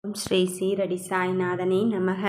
ஸ்ரீ சீரடி சாய்நாதனே நமக.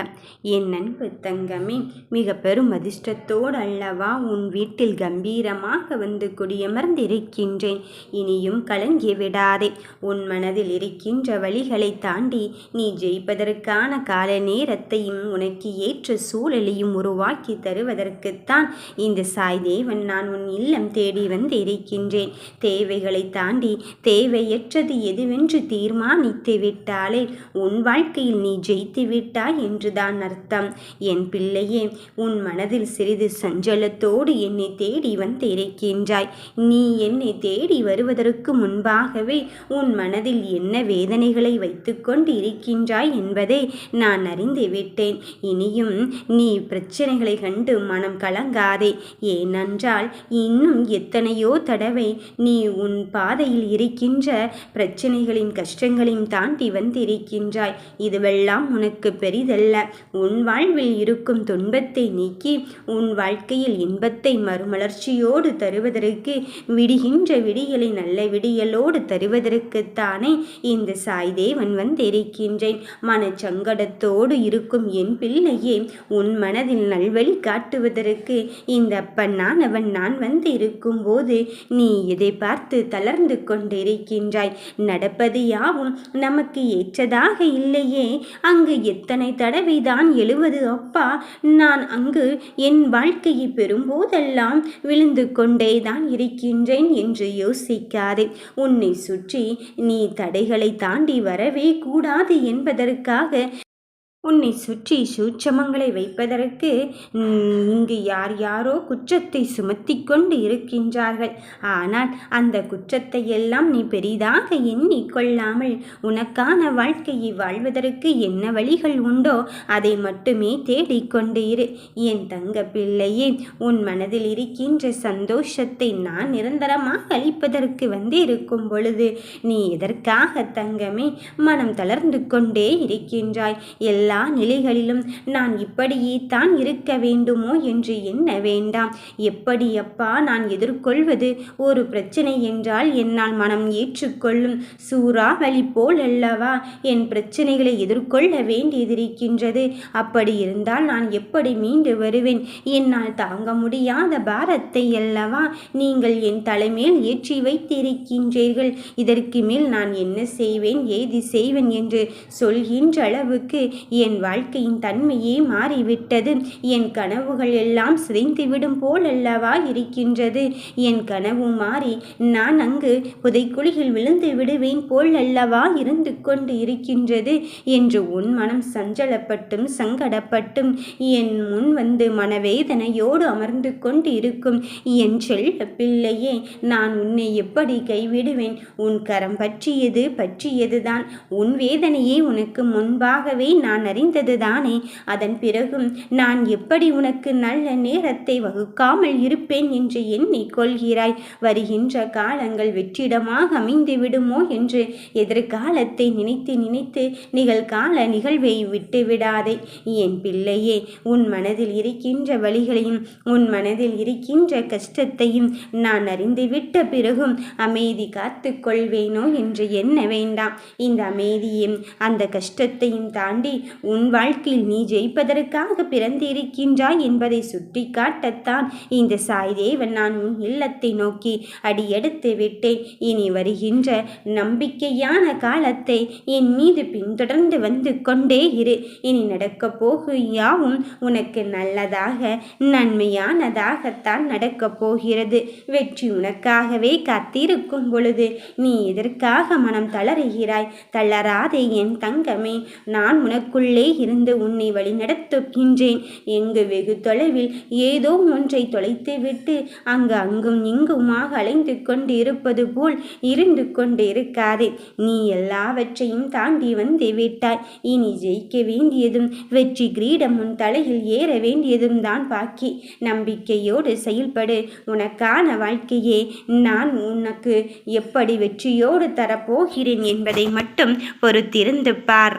என் அன்பு தங்கமே, மிக பெரும் அதிர்ஷ்டத்தோடு அல்லவா உன் வீட்டில் கம்பீரமாக வந்து குடியமர்ந்திருக்கின்றேன். இனியும் கலங்கி விடாதே. உன் மனதில் இருக்கின்ற வழிகளை தாண்டி நீ ஜெயிப்பதற்கான கால நேரத்தையும் உனக்கு ஏற்ற சூழலையும் உருவாக்கி தருவதற்குத்தான் இந்த சாய்தேவன் நான் உன் இல்லம் தேடி வந்து இருக்கின்றேன். தேவைகளை தாண்டி தேவையற்றது எதுவென்று தீர்மானித்து விட்டாலே உன் வாழ்க்கையில் நீ ஜெயித்து விட்டாய் என்றுதான் அர்த்தம். என் பிள்ளையே, உன் மனதில் சிறிது சஞ்சலத்தோடு என்னை தேடி வந்திருக்கின்றாய். நீ என்னை தேடி வருவதற்கு முன்பாகவே உன் மனதில் என்ன வேதனைகளை வைத்துக்கொண்டு இருக்கின்றாய் என்பதை நான் அறிந்து விட்டேன். இனியும் நீ பிரச்சனைகளை கண்டு மனம் கலங்காதே. ஏனென்றால் இன்னும் எத்தனையோ தடவை நீ உன் பாதையில் இருக்கின்ற பிரச்சனைகளின் கஷ்டங்களையும் தாண்டி வந்திருக்கின்ற இதுவெல்லாம் உனக்கு பெரிதல்ல. உன் வாழ்வில் இருக்கும் துன்பத்தை நீக்கி உன் வாழ்க்கையில் இன்பத்தை மறுமலர்ச்சியோடு தருவதற்கு, விடுகின்ற விடியலை நல்ல விடியலோடு தருவதற்குத்தானே இந்த சாய்தேவன் வந்திருக்கின்றேன். மனச்சங்கடத்தோடு இருக்கும் என் பிள்ளையே, உன் மனதில் நல்வழி காட்டுவதற்கு இந்த அப்பனானவன் நான் வந்து இருக்கும் போது நீ எதை பார்த்து தளர்ந்து கொண்டிருக்கின்றாய்? நடப்பது யாவும் நமக்கு ஏற்றதாக இல்லையே. அங்கு எத்தனை தடவைதான் எழுவது அப்பா? நான் அங்கு என் வாழ்க்கையை பெறும்போதெல்லாம் விழுந்து கொண்டேதான் இருக்கின்றேன் என்று யோசிக்காதே. உன்னை சுற்றி நீ தடைகளை தாண்டி வரவே கூடாது என்பதற்காக உன்னை சுற்றி சூட்சமங்களை வைப்பதற்கு இங்கு யார் யாரோ குற்றத்தை சுமத்தி கொண்டு இருக்கின்றார்கள். ஆனால் அந்த குற்றத்தை எல்லாம் நீ பெரிதாக எண்ணிக்கொள்ளாமல் உனக்கான வாழ்க்கையை வாழ்வதற்கு என்ன வழிகள் உண்டோ அதை மட்டுமே தேடிக்கொண்டு இரு. என் தங்க பிள்ளையே, உன் மனதில் இருக்கின்ற சந்தோஷத்தை நான் நிரந்தரமாக அளிப்பதற்கு வந்து இருக்கும் பொழுது நீ எதற்காக தங்கமே மனம் தளர்ந்து கொண்டே இருக்கின்றாய்? எல்லா நிலைகளிலும் நான் இப்படியே தான் இருக்க வேண்டுமோ என்று எண்ண வேண்டாம். எப்படி அப்பா நான் எதிர்கொள்வது? ஒரு பிரச்சனை என்றால் என்னால் மனம் ஏற்றுக்கொள்ளும் சூறாவளி போல் அல்லவா என் பிரச்சனைகளை எதிர்கொள்ள வேண்டியதிருக்கின்றது. அப்படி இருந்தால் நான் எப்படி மீண்டு வருவேன்? என்னால் தாங்க முடியாத பாரத்தை அல்லவா நீங்கள் என் தலைமேல் ஏற்றி வைத்திருக்கின்றீர்கள். இதற்கு மேல் நான் என்ன செய்வேன், ஏது செய்வேன் என்று சொல்கின்ற அளவுக்கு என் வாழ்க்கையின் தன்மையே மாறிவிட்டது. என் கனவுகள் எல்லாம் சிதைந்துவிடும் போல் அல்லவா இருக்கின்றது. என் கனவு மாறி நான் அங்கு புதைக்குழியில் விழுந்து விடுவேன் போல் அல்லவா இருந்து கொண்டு இருக்கின்றது என்று உன் மனம் சஞ்சலப்பட்டும் சங்கடப்பட்டும் என் முன் வந்து மனவேதனையோடு அமர்ந்து கொண்டு இருக்கும் என் செல்ல பிள்ளையே, நான் உன்னை எப்படி கைவிடுவேன்? உன் கரம் பற்றியதுதான். உன் வேதனையே உனக்கு முன்பாகவே நான் அறிந்ததுதானே. அதன் பிறகும் நான் எப்படி உனக்கு நல்ல நேரத்தை வகுக்காமல் இருப்பேன் என்று எண்ணிக்கொள்கிறாய்? வருகின்ற காலங்கள் வெற்றிடமாக அமைந்து விடுமோ என்று எதிர்காலத்தை நினைத்து நினைத்து நிகழ்கால நிகழ்வை விட்டு விடாதே. என் பிள்ளையே, உன் மனதில் இருக்கின்ற வழிகளையும் உன் மனதில் இருக்கின்ற கஷ்டத்தையும் நான் அறிந்துவிட்ட பிறகும் அமைதி காத்து கொள்வேனோ என்று எண்ண வேண்டாம். இந்த அமைதியும் அந்த கஷ்டத்தையும் தாண்டி உன் வாழ்க்கையில் நீ ஜெயிப்பதற்காக பிறந்திருக்கின்றாய் என்பதை சுட்டி காட்டத்தான் இந்த சாய்தேவன் நான் உன் இல்லத்தை நோக்கி அடியெடுத்து விட்டேன். இனி வருகின்ற நம்பிக்கையான காலத்தை என் மீது பின்தொடர்ந்து வந்து கொண்டே இரு. இனி நடக்கப் போகும் யாவும் உனக்கு நல்லதாக நன்மையானதாகத்தான் நடக்கப் போகிறது. வெற்றி உனக்காகவே காத்திருக்கும் பொழுது நீ எதற்காக மனம் தளறுகிறாய்? தளராதே என் தங்கமே. நான் உனக்குள்ளே இருந்து உன்னை வழிநடத்துகின்றேன். எங்கு வெகு தொலைவில் ஏதோ ஒன்றை தொலைத்துவிட்டு அங்கும் இங்குமாக அலைந்து கொண்டு இருப்பது போல் இருந்து கொண்டு இருக்காதே. நீ எல்லாவற்றையும் தாண்டி வந்து விட்டாய். இனி ஜெயிக்க வேண்டியதும் வெற்றி கிரீடம் உன் தலையில் ஏற வேண்டியதும் தான் பாக்கி. நம்பிக்கையோடு செயல்படு. உனக்கான வாழ்க்கையே நான் உனக்கு எப்படி வெற்றியோடு தரப்போகிறேன் என்பதை மட்டும் பொறுத்திருந்து பார்.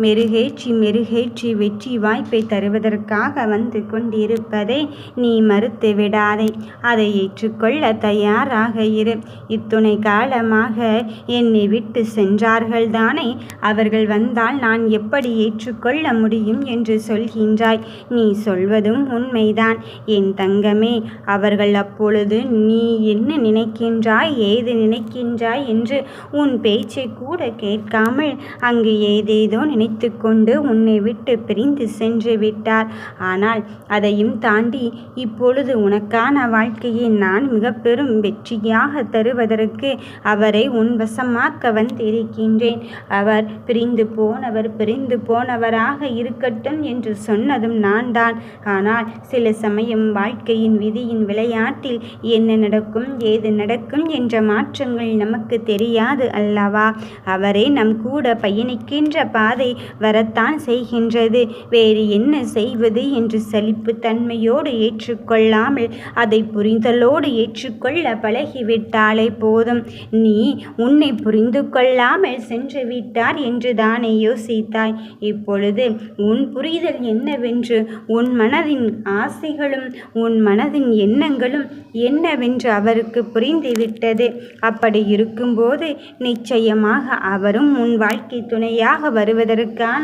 மெருகே பேச்சு மெருகேற்றி வெற்றி வாய்ப்பை தருவதற்காக வந்து கொண்டிருப்பதை நீ மறுத்து விடாதே. அதை ஏற்றுக்கொள்ள தயாராக இரு. இத்துணை காலமாக என்னை விட்டு சென்றார்கள் தானே, அவர்கள் வந்தால் நான் எப்படி ஏற்றுக்கொள்ள முடியும் என்று சொல்கின்றாய். நீ சொல்வதும் உண்மைதான் என் தங்கமே. அவர்கள் அப்பொழுது நீ என்ன நினைக்கின்றாய், ஏது நினைக்கின்றாய் என்று உன் பேச்சை கூட கேட்காமல் அங்கு ஏதேதோ நினைத்து கொண்டு உன்னை விட்டு பிரிந்து சென்று விட்டார். ஆனால் அதையும் தாண்டி இப்பொழுது உனக்கான வாழ்க்கையை நான் மிக பெரும் வெற்றியாக தருவதற்கு அவரை உன் வசமாக்க வந்திருக்கின்றேன். அவர் பிரிந்து போனவராக இருக்கட்டும் என்று சொன்னதும் நான் தான். ஆனால் சில சமயம் வாழ்க்கையின் விதியின் விளையாட்டில் என்ன நடக்கும், ஏது நடக்கும் என்ற மாற்றங்கள் நமக்கு தெரியாது அல்லவா? அவரே நம் கூட பயணிக்கின்ற பாதை வரத்தான் செய்கின்றது. வேறு என்ன செய்வது என்று சலிப்பு தன்மையோடு ஏற்றுக்கொள்ளாமல் அதை புரிதலோடு ஏற்றுக்கொள்ள பழகிவிட்டாலே போதும். நீ உன்னை புரிந்து கொள்ளாமல் சென்று விட்டார் என்று தானே யோசித்தாய். இப்பொழுது உன் புரிதல் என்னவென்று, உன் மனதின் ஆசைகளும் உன் மனதின் எண்ணங்களும் என்னவென்று அவருக்கு புரிந்துவிட்டது. அப்படி இருக்கும்போது நிச்சயமாக அவரும் உன் வாழ்க்கை துணையாக வருவதற்கான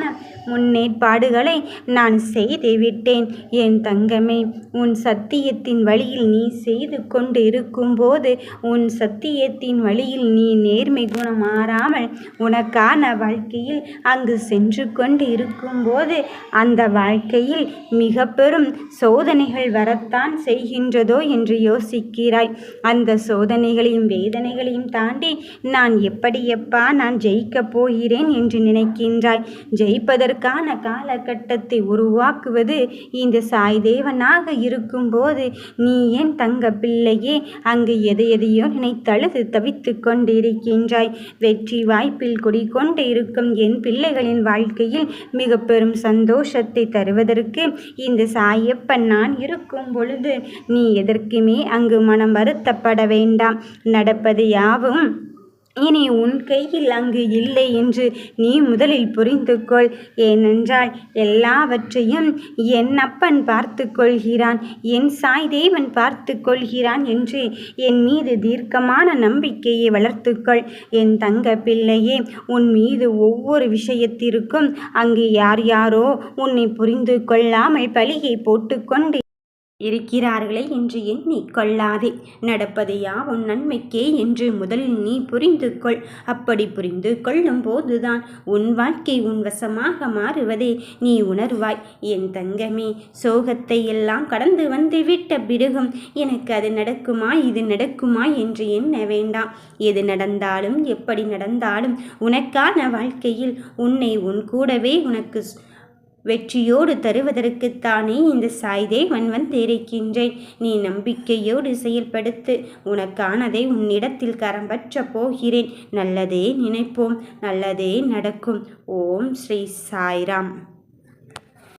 முன்னேற்பாடுகளை நான் செய்து விட்டேன். என் தங்கமே, உன் சத்தியத்தின் வழியில் நீ செய்து கொண்டு இருக்கும்போது, உன் சத்தியத்தின் வழியில் நீ நேர்மை குணம் மாறாமல் உனக்கான வாழ்க்கையில் அங்கு சென்று கொண்டு இருக்கும்போது அந்த வாழ்க்கையில் மிக பெரும் சோதனைகள் வரத்தான் செய்கின்றதோ என்று யோசிக்கிறாய். அந்த சோதனைகளையும் வேதனைகளையும் தாண்டி நான் எப்படியப்பா நான் ஜெயிக்கப் போகிறேன் என்று நினைக்கின்றாய். ஜெயிப்பதற்கான காலகட்டத்தை உருவாக்குவது இந்த சாய்தேவனாக இருக்கும்போது நீ ஏன் தங்க பிள்ளையே அங்கு எதையோ நினைத்தழுது தவித்து கொண்டிருக்கின்றாய். வெற்றி வாய்ப்பில் குடிக்கொண்டு இருக்கும் என் பிள்ளைகளின் வாழ்க்கையில் மிக பெரும் சந்தோஷத்தை தருவதற்கு இந்த சாயப்பன் நான் இருக்கும் பொழுது நீ எதற்குமே அங்கு மனம் வருத்தப்பட வேண்டாம். நடப்பது யாவும் இனி உன் கையில் அங்கு இல்லை என்று நீ முதலில் புரிந்து கொள். ஏனென்றால் எல்லாவற்றையும் என் அப்பன் பார்த்து கொள்கிறான், என் சாய்தேவன் பார்த்து கொள்கிறான் என்று என் மீது தீர்க்கமான நம்பிக்கையை வளர்த்துக்கொள். என் தங்க பிள்ளையே, உன் மீது ஒவ்வொரு விஷயத்திற்கும் அங்கு யாரோ உன்னை புரிந்து கொள்ளாமல் பழியை போட்டுக்கொண்டு இருக்கிறார்களே என்று எண்ணிக்கொள்ளாதே. நடப்பது யாவும் நன்மைக்கே என்று முதலில் நீ புரிந்து கொள். அப்படி புரிந்து கொள்ளும் போதுதான் உன் வாழ்க்கை உன் வசமாக மாறுவதை நீ உணர்வாய். என் தங்கமே, சோகத்தை எல்லாம் கடந்து வந்து விட்ட பிறகும் எனக்கு அது நடக்குமா, இது நடக்குமா என்று எண்ண வேண்டாம். எது நடந்தாலும் எப்படி நடந்தாலும் உனக்கான வாழ்க்கையில் உன்னை உன் கூடவே உனக்கு வெற்றியோடு தருவதற்குத்தானே இந்த சாய்தேவன் வந்திருக்கின்றேன். நீ நம்பிக்கையோடு செயல்படுத்து. உனக்கானதை உன்னிடத்தில் கரம்பற்ற போகிறேன். நல்லதே நினைப்போம், நல்லதே நடக்கும். ஓம் ஸ்ரீ சாய்ராம்.